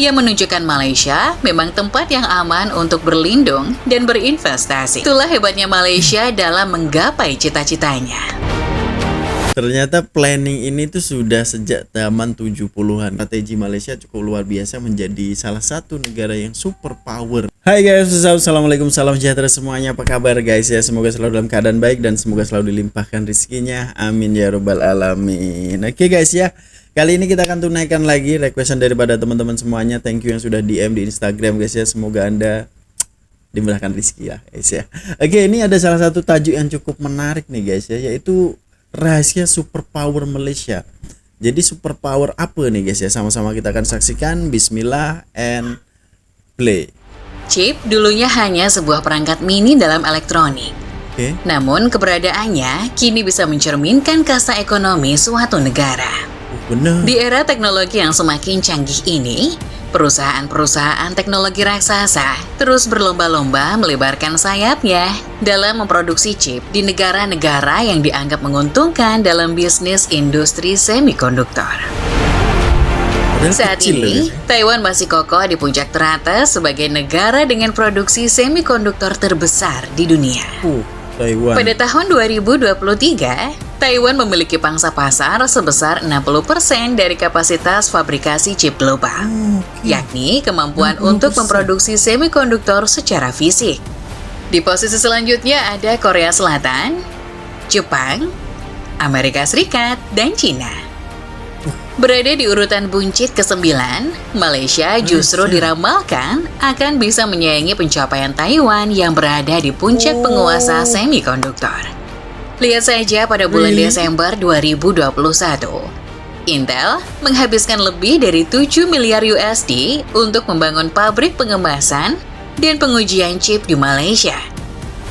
yang menunjukkan Malaysia memang tempat yang aman untuk berlindung dan berinvestasi. Itulah hebatnya Malaysia dalam menggapai cita-citanya. Ternyata planning ini tuh sudah sejak zaman 70-an. Strategi Malaysia cukup luar biasa menjadi salah satu negara yang super power. Hai guys, assalamualaikum, salam sejahtera semuanya. Apa kabar guys ya? Semoga selalu dalam keadaan baik dan semoga selalu dilimpahkan rezekinya. Amin ya robbal alamin. Oke guys ya, kali ini kita akan tunaikan lagi requestan daripada teman-teman semuanya. Thank you yang sudah DM di Instagram guys ya. Semoga Anda dimurahkan rezeki ya guys ya. Oke, ini ada salah satu tajuk yang cukup menarik nih guys ya, yaitu rahasia superpower Malaysia. Jadi superpower apa nih guys ya? Sama-sama kita akan saksikan. Bismillah and play. Chip dulunya hanya sebuah perangkat mini dalam elektronik. Namun keberadaannya kini bisa mencerminkan kasta ekonomi suatu negara. Benar. Di era teknologi yang semakin canggih ini, perusahaan-perusahaan teknologi raksasa terus berlomba-lomba melebarkan sayapnya dalam memproduksi chip di negara-negara yang dianggap menguntungkan dalam bisnis industri semikonduktor. Saat ini, Taiwan masih kokoh di puncak teratas sebagai negara dengan produksi semikonduktor terbesar di dunia. Taiwan. Pada tahun 2023, Taiwan memiliki pangsa pasar sebesar 60% dari kapasitas fabrikasi chip global, yakni kemampuan untuk memproduksi semikonduktor secara fisik. Di posisi selanjutnya ada Korea Selatan, Jepang, Amerika Serikat, dan Cina. Berada di urutan buncit ke-9, Malaysia justru diramalkan akan bisa menyaingi pencapaian Taiwan yang berada di puncak penguasa semikonduktor. Lihat saja pada bulan Desember 2021, Intel menghabiskan lebih dari 7 miliar USD untuk membangun pabrik pengemasan dan pengujian chip di Malaysia.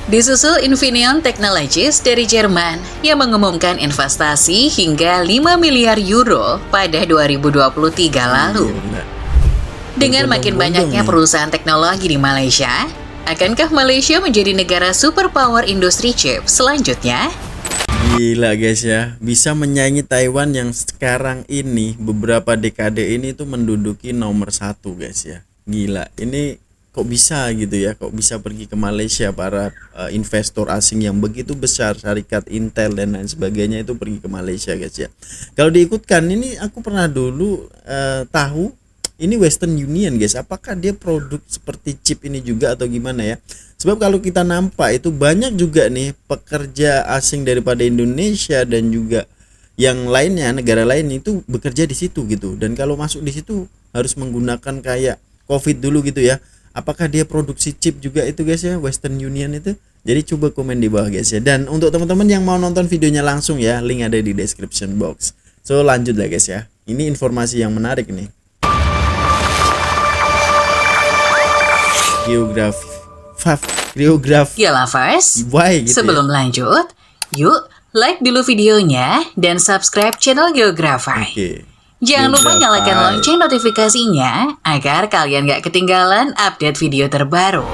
Disusul Infineon Technologies dari Jerman yang mengumumkan investasi hingga 5 miliar euro pada 2023 lalu. Dengan makin banyaknya perusahaan teknologi di Malaysia, akankah Malaysia menjadi negara superpower industri chip selanjutnya? Gila guys ya, bisa menyaingi Taiwan yang sekarang ini beberapa dekade ini tuh menduduki nomor 1 guys ya. Gila, ini kok bisa gitu ya, kok bisa pergi ke Malaysia para investor asing yang begitu besar, syarikat Intel dan lain sebagainya itu pergi ke Malaysia guys ya. Kalau diikutkan ini aku pernah dulu tahu ini Western Union guys, apakah dia produk seperti chip ini juga atau gimana ya? Sebab kalau kita nampak itu banyak juga nih pekerja asing daripada Indonesia dan juga yang lainnya, negara lain itu bekerja di situ gitu. Dan kalau masuk di situ harus menggunakan kayak COVID dulu gitu ya. Apakah dia produksi chip juga itu guys ya, Western Union itu? Jadi coba komen di bawah guys ya. Dan untuk teman-teman yang mau nonton videonya langsung ya, link ada di description box. So lanjut lah guys ya. Ini informasi yang menarik nih. Geografi. Ya lovers, Why gitu sebelum lanjut, yuk like dulu videonya dan subscribe channel Geografi. Jangan lupa nyalakan lonceng notifikasinya agar kalian gak ketinggalan update video terbaru.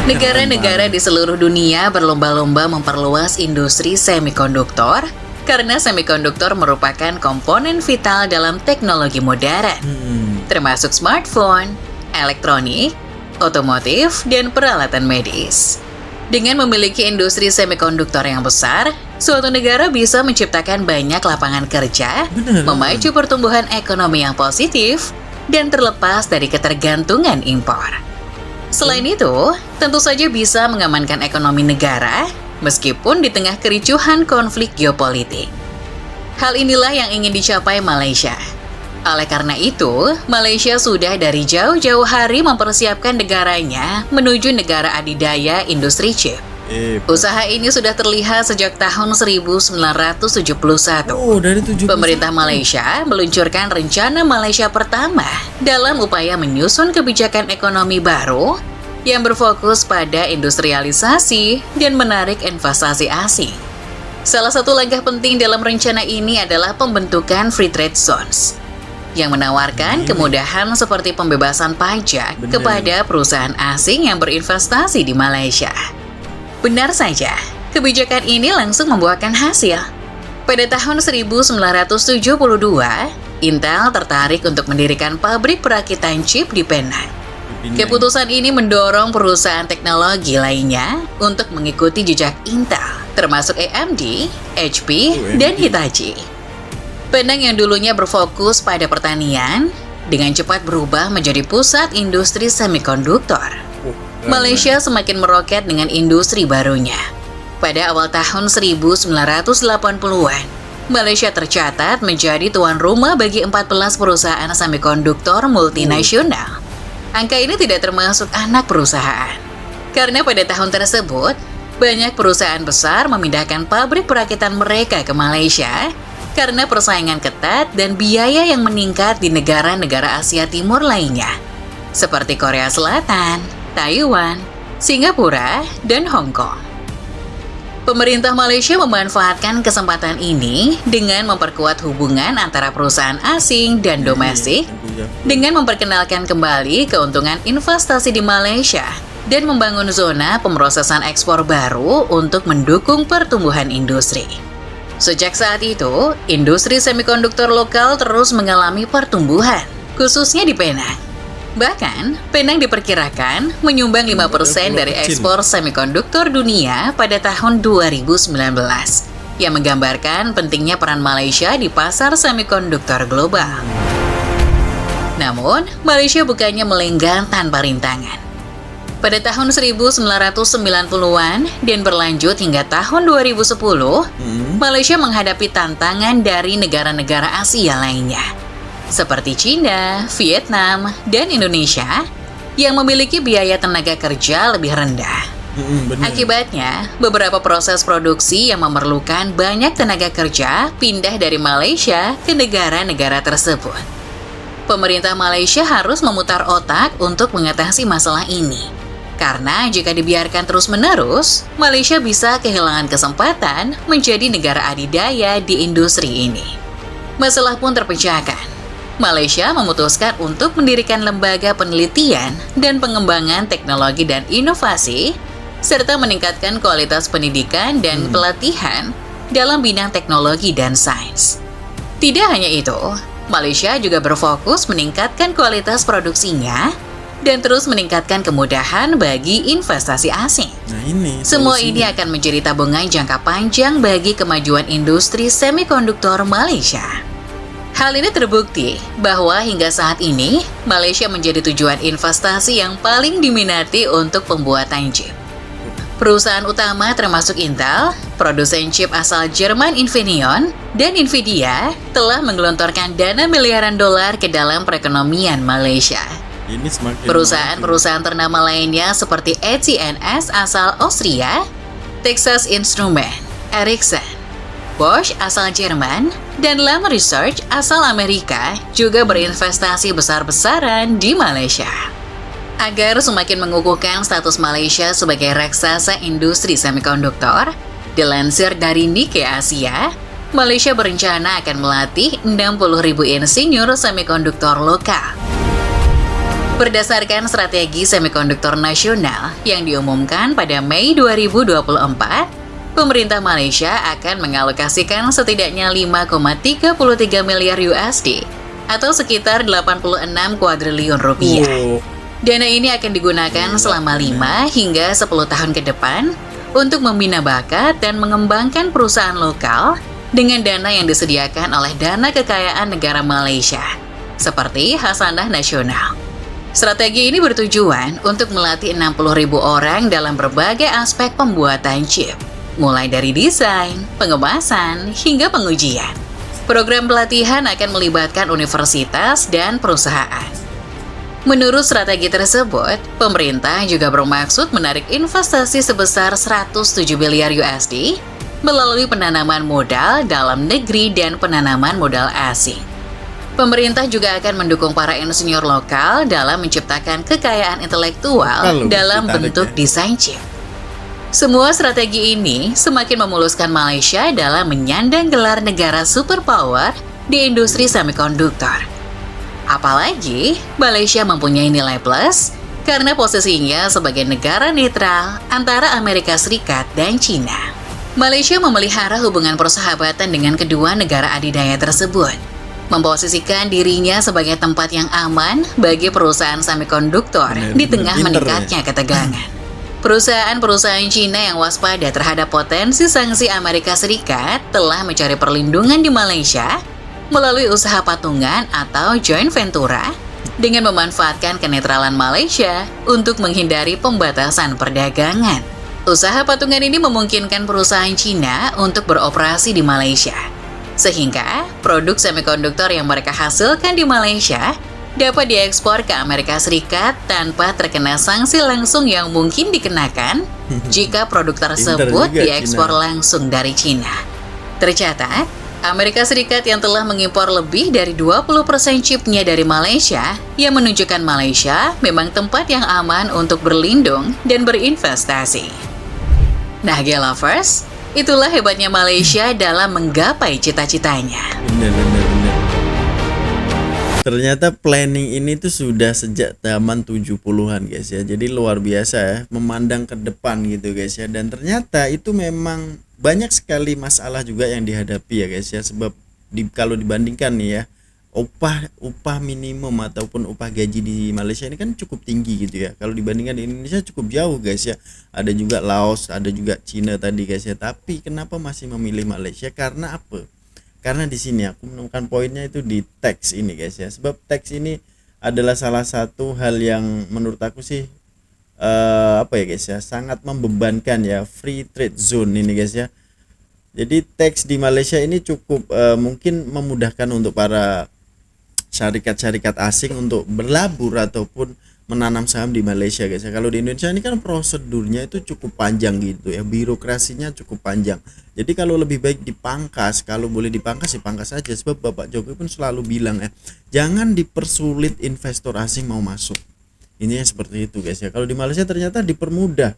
Negara-negara di seluruh dunia berlomba-lomba memperluas industri semikonduktor karena semikonduktor merupakan komponen vital dalam teknologi modern, termasuk smartphone, elektronik, otomotif, dan peralatan medis. Dengan memiliki industri semikonduktor yang besar, suatu negara bisa menciptakan banyak lapangan kerja, memacu pertumbuhan ekonomi yang positif, dan terlepas dari ketergantungan impor. Selain itu, tentu saja bisa mengamankan ekonomi negara, meskipun di tengah kericuhan konflik geopolitik. Hal inilah yang ingin dicapai Malaysia. Oleh karena itu, Malaysia sudah dari jauh-jauh hari mempersiapkan negaranya menuju negara adidaya industri chip. Usaha ini sudah terlihat sejak tahun 1971. Dari 71. Pemerintah Malaysia meluncurkan rencana Malaysia pertama dalam upaya menyusun kebijakan ekonomi baru yang berfokus pada industrialisasi dan menarik investasi asing. Salah satu langkah penting dalam rencana ini adalah pembentukan Free Trade Zones yang menawarkan kemudahan seperti pembebasan pajak kepada perusahaan asing yang berinvestasi di Malaysia. Benar saja, kebijakan ini langsung membuahkan hasil. Pada tahun 1972, Intel tertarik untuk mendirikan pabrik perakitan chip di Penang. Keputusan ini mendorong perusahaan teknologi lainnya untuk mengikuti jejak Intel, termasuk AMD, HP, dan Hitachi. Penang yang dulunya berfokus pada pertanian, dengan cepat berubah menjadi pusat industri semikonduktor. Malaysia semakin meroket dengan industri barunya. Pada awal tahun 1980-an, Malaysia tercatat menjadi tuan rumah bagi 14 perusahaan semikonduktor multinasional. Angka ini tidak termasuk anak perusahaan. Karena pada tahun tersebut, banyak perusahaan besar memindahkan pabrik perakitan mereka ke Malaysia karena persaingan ketat dan biaya yang meningkat di negara-negara Asia Timur lainnya, seperti Korea Selatan, Taiwan, Singapura, dan Hong Kong. Pemerintah Malaysia memanfaatkan kesempatan ini dengan memperkuat hubungan antara perusahaan asing dan domestik, dengan memperkenalkan kembali keuntungan investasi di Malaysia dan membangun zona pemrosesan ekspor baru untuk mendukung pertumbuhan industri. Sejak saat itu, industri semikonduktor lokal terus mengalami pertumbuhan, khususnya di Penang. Bahkan, Penang diperkirakan menyumbang 5% dari ekspor semikonduktor dunia pada tahun 2019, yang menggambarkan pentingnya peran Malaysia di pasar semikonduktor global. Namun, Malaysia bukannya melenggang tanpa rintangan. Pada tahun 1990-an dan berlanjut hingga tahun 2010, Malaysia menghadapi tantangan dari negara-negara Asia lainnya, seperti China, Vietnam, dan Indonesia, yang memiliki biaya tenaga kerja lebih rendah. Akibatnya, beberapa proses produksi yang memerlukan banyak tenaga kerja pindah dari Malaysia ke negara-negara tersebut. Pemerintah Malaysia harus memutar otak untuk mengatasi masalah ini. Karena jika dibiarkan terus-menerus, Malaysia bisa kehilangan kesempatan menjadi negara adidaya di industri ini. Masalah pun terpecahkan. Malaysia memutuskan untuk mendirikan lembaga penelitian dan pengembangan teknologi dan inovasi, serta meningkatkan kualitas pendidikan dan pelatihan dalam bidang teknologi dan sains. Tidak hanya itu, Malaysia juga berfokus meningkatkan kualitas produksinya dan terus meningkatkan kemudahan bagi investasi asing. Semua ini akan menjadi tabungan jangka panjang bagi kemajuan industri semikonduktor Malaysia. Hal ini terbukti bahwa hingga saat ini, Malaysia menjadi tujuan investasi yang paling diminati untuk pembuatan chip. Perusahaan utama termasuk Intel, produsen chip asal Jerman Infineon, dan Nvidia telah menggelontorkan dana miliaran dolar ke dalam perekonomian Malaysia. Perusahaan-perusahaan ternama lainnya seperti AT&S asal Austria, Texas Instruments, Ericsson, Bosch asal Jerman, dan Lam Research asal Amerika juga berinvestasi besar-besaran di Malaysia. Agar semakin mengukuhkan status Malaysia sebagai raksasa industri semikonduktor, dilansir dari Nikkei Asia, Malaysia berencana akan melatih 60.000 insinyur semikonduktor lokal. Berdasarkan strategi semikonduktor nasional yang diumumkan pada Mei 2024, pemerintah Malaysia akan mengalokasikan setidaknya 5,33 miliar USD atau sekitar 86 kuadriliun rupiah. Dana ini akan digunakan selama 5 hingga 10 tahun ke depan untuk membina bakat dan mengembangkan perusahaan lokal dengan dana yang disediakan oleh Dana Kekayaan Negara Malaysia, seperti Hasanah Nasional. Strategi ini bertujuan untuk melatih 60.000 orang dalam berbagai aspek pembuatan chip, mulai dari desain, pengemasan, hingga pengujian. Program pelatihan akan melibatkan universitas dan perusahaan. Menurut strategi tersebut, pemerintah juga bermaksud menarik investasi sebesar 107 miliar USD melalui penanaman modal dalam negeri dan penanaman modal asing. Pemerintah juga akan mendukung para insinyur lokal dalam menciptakan kekayaan intelektual dalam bentuk desain chip. Semua strategi ini semakin memuluskan Malaysia dalam menyandang gelar negara superpower di industri semikonduktor. Apalagi, Malaysia mempunyai nilai plus karena posisinya sebagai negara netral antara Amerika Serikat dan China. Malaysia memelihara hubungan persahabatan dengan kedua negara adidaya tersebut. memposisikan dirinya sebagai tempat yang aman bagi perusahaan semikonduktor di tengah meningkatnya ketegangan. Perusahaan-perusahaan Cina yang waspada terhadap potensi sanksi Amerika Serikat telah mencari perlindungan di Malaysia melalui usaha patungan atau joint ventura dengan memanfaatkan kenetralan Malaysia untuk menghindari pembatasan perdagangan. Usaha patungan ini memungkinkan perusahaan Cina untuk beroperasi di Malaysia, sehingga produk semikonduktor yang mereka hasilkan di Malaysia dapat diekspor ke Amerika Serikat tanpa terkena sanksi langsung yang mungkin dikenakan jika produk tersebut diekspor langsung dari Cina. Tercatat, Amerika Serikat yang telah mengimpor lebih dari 20% chipnya dari Malaysia, yang menunjukkan Malaysia memang tempat yang aman untuk berlindung dan berinvestasi. Nah, G-Lovers, itulah hebatnya Malaysia dalam menggapai cita-citanya. Bener. Ternyata planning ini tuh sudah sejak zaman 70-an guys ya. Jadi luar biasa ya, memandang ke depan gitu guys ya. Dan ternyata itu memang banyak sekali masalah juga yang dihadapi ya guys ya. Sebab kalau dibandingkan nih ya, upah minimum ataupun upah gaji di Malaysia ini kan cukup tinggi gitu ya. Kalau dibandingkan di Indonesia cukup jauh guys ya. Ada juga Laos, ada juga Cina tadi guys ya. Tapi kenapa masih memilih Malaysia? Karena apa? Karena di sini aku menemukan poinnya itu di tax ini guys ya. Sebab tax ini adalah salah satu hal yang menurut aku sih apa ya guys ya, sangat membebankan ya, free trade zone ini guys ya. Jadi tax di Malaysia ini cukup mungkin memudahkan untuk para syarikat-syarikat asing untuk berlabur ataupun menanam saham di Malaysia guys ya. Kalau di Indonesia ini kan prosedurnya itu cukup panjang gitu ya, birokrasinya cukup panjang. Jadi kalau lebih baik dipangkas, kalau boleh dipangkas dipangkas saja. Sebab Bapak Jokowi pun selalu bilang jangan dipersulit investor asing mau masuk. Ini seperti itu guys ya. Kalau di Malaysia ternyata dipermudah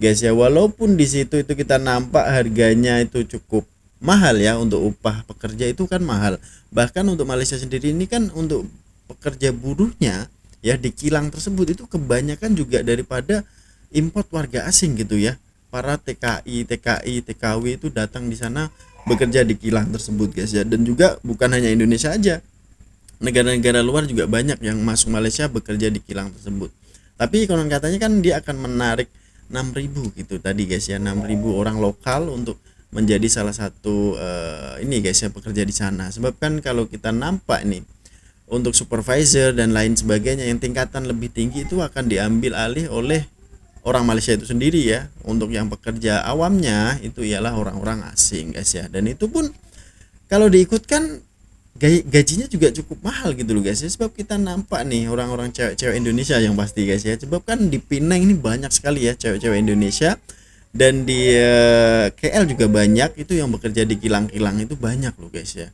guys ya. Walaupun di situ itu kita nampak harganya itu cukup mahal ya, untuk upah pekerja itu kan mahal. Bahkan untuk Malaysia sendiri ini kan untuk pekerja buruhnya ya di kilang tersebut itu kebanyakan juga daripada import warga asing gitu ya. Para TKI, TKW itu datang di sana bekerja di kilang tersebut guys ya. Dan juga bukan hanya Indonesia aja, negara-negara luar juga banyak yang masuk Malaysia bekerja di kilang tersebut. Tapi konon katanya kan dia akan menarik 6.000 gitu tadi guys ya, 6.000 orang lokal untuk menjadi salah satu ini guys ya, pekerja di sana. Sebab kan kalau kita nampak nih untuk supervisor dan lain sebagainya yang tingkatan lebih tinggi itu akan diambil alih oleh orang Malaysia itu sendiri ya. Untuk yang pekerja awamnya itu ialah orang-orang asing guys ya. Dan itu pun kalau diikutkan gajinya juga cukup mahal gitu loh guys ya. Sebab kita nampak nih orang-orang cewek-cewek Indonesia yang pasti guys ya. Sebab kan di Penang ini banyak sekali ya cewek-cewek Indonesia. Dan di KL juga banyak itu yang bekerja di kilang-kilang itu banyak loh guys ya.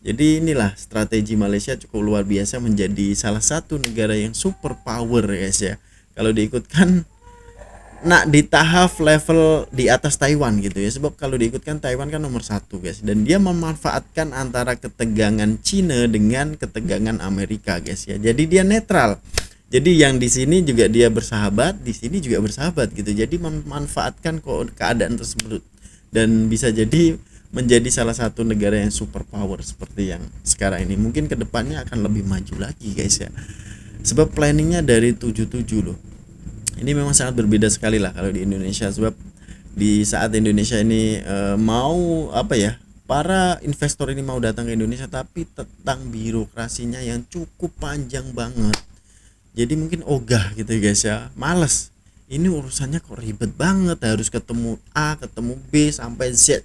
Jadi inilah strategi Malaysia cukup luar biasa menjadi salah satu negara yang super power guys ya. Kalau diikutkan di tahap level di atas Taiwan gitu ya. Sebab kalau diikutkan Taiwan kan nomor 1 guys. Dan dia memanfaatkan antara ketegangan Cina dengan ketegangan Amerika guys ya. Jadi dia netral. Jadi yang di sini juga dia bersahabat, di sini juga bersahabat gitu. Jadi memanfaatkan keadaan tersebut dan bisa jadi menjadi salah satu negara yang super power seperti yang sekarang ini. Mungkin kedepannya akan lebih maju lagi guys ya. Sebab planningnya dari 77 loh. Ini memang sangat berbeda sekali lah kalau di Indonesia. Sebab di saat Indonesia ini mau apa ya, para investor ini mau datang ke Indonesia, tapi tentang birokrasinya yang cukup panjang banget. Jadi mungkin ogah gitu guys ya, males. Ini urusannya kok ribet banget, harus ketemu A, ketemu B sampai Z.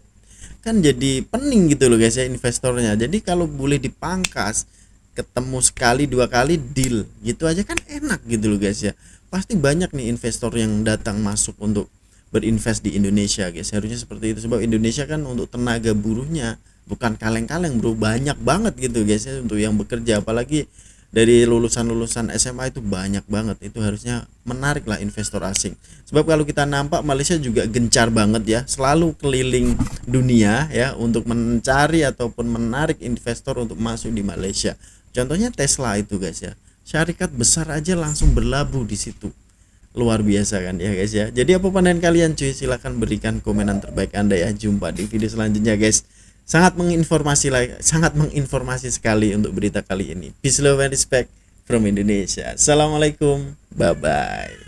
Kan jadi pening gitu loh guys ya investornya. Jadi kalau boleh dipangkas, ketemu sekali 2 kali deal gitu aja kan enak gitu loh guys ya. Pasti banyak nih investor yang datang masuk untuk berinvest di Indonesia guys. Harusnya seperti itu. Sebab Indonesia kan untuk tenaga buruhnya bukan kaleng-kaleng bro, banyak banget gitu guys ya untuk yang bekerja. Apalagi dari lulusan-lulusan SMA itu banyak banget. Itu harusnya menarik lah investor asing. Sebab kalau kita nampak Malaysia juga gencar banget ya, selalu keliling dunia ya untuk mencari ataupun menarik investor untuk masuk di Malaysia. Contohnya Tesla itu guys ya, syarikat besar aja langsung berlabuh di situ. Luar biasa kan ya guys ya. Jadi apa pandangan kalian cuy? Silahkan berikan komenan terbaik Anda ya. Jumpa di video selanjutnya guys. sangat menginformasi sekali untuk berita kali ini. Peace, love and respect from Indonesia. Assalamualaikum, bye bye.